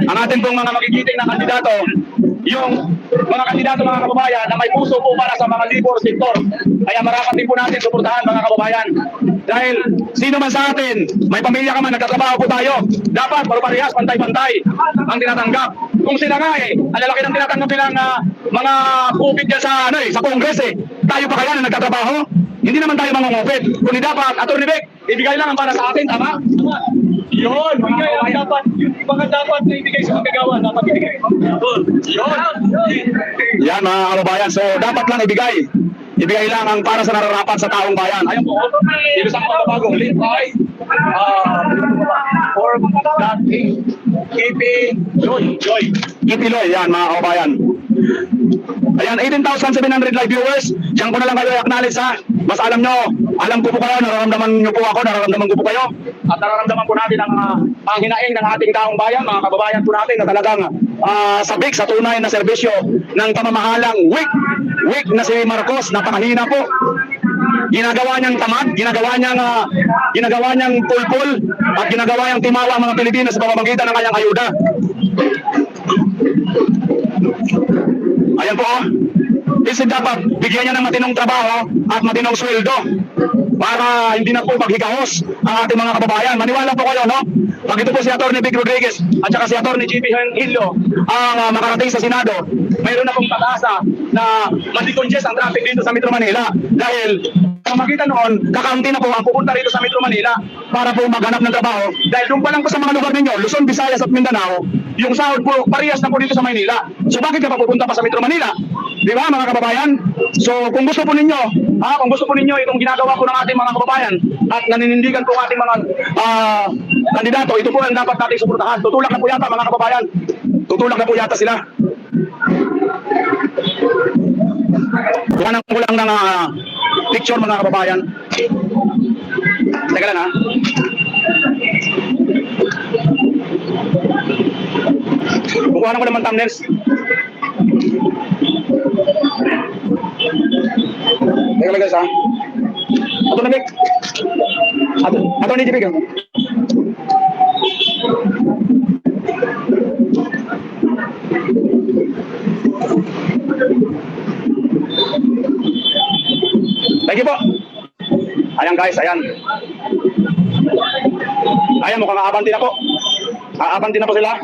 ang ating pong mga magigiting na kandidato, yung mga kandidato mga kababayan na may puso po para sa mga labor sector. Kaya marapat din po natin suportahan mga kababayan. Dahil sino man sa atin, may pamilya ka man, nagtatrabaho po tayo. Dapat parehas, pantay-pantay ang tinatanggap. Kung sila nga ang lalaki ng tinatanggap nilang mga kupit dyan sa, sa Congress tayo pa kaya na nagtatrabaho? Hindi naman tayo mangungupit. Kundi dapat, Atty. Vic, ibigay lang ang para sa atin, tama? Yun, bigay ang dapat, yung mga dapat na ibigay sa magagawa, dapat ibigay. Yun. Yan mga kababayan, so dapat lang ibigay. Ibigay lang ang para sa nararapat sa taong bayan. Ayun po, dito sa mga bagong link ay for that KP Loy. KP Loy, yan mga kababayan. Ayan, 18,700 live viewers. Diyan ko na lang kayo i-acknowledge ha. Mas alam ko po kayo, nararamdaman nyo po ako, nararamdaman ko po kayo. At nararamdaman po natin ang hinaing ng ating taong bayan, mga kababayan po natin na talagang sabik sa tunay na serbisyo ng pamamahalang weak na si Marcos, napakahina po. Ginagawa niyang tamad, ginagawa niyang pulpul, at ginagawa niyang timawa ang mga Pilipinas sa pamamagitan ng kanyang ayuda. Ayan po, isip dapat bigyan niya ng matinong trabaho at matinong sweldo para hindi na po maghigahos ang ating mga kababayan. Maniwala po kayo, no? Pag ito po si Atty. Vic Rodriguez at saka si Atty. JP Hillo ang makarating sa Senado, mayroon na pong pag-asa na ma-decongest ang traffic dito sa Metro Manila. Dahil pamagitan noon, kakaunti na po ang pupunta rito sa Metro Manila para po maghanap ng trabaho. Dahil doon pa lang po sa mga lugar ninyo, Luzon, Visayas at Mindanao, yung sahod po parehas na po dito sa Maynila. So bakit ka pa pupunta pa sa Metro Manila? Di ba mga kababayan? So kung gusto po ninyo, itong ginagawa po ng ating mga kababayan at naninindigan po ang ating mga kandidato, ito po ang dapat nating suportahan. Tutulak na po yata mga kababayan. Tutulak na po yata sila. Kuhanan ko lang ng picture mga kababayan. Teka lang ha. Kuhanan ko naman thumbnails. Teka lang guys ha. Atty. Vic. Atty. JP. Thank you po. Ayan guys, ayan. Ayan, mukhang aabanti na po. Aabanti na po sila.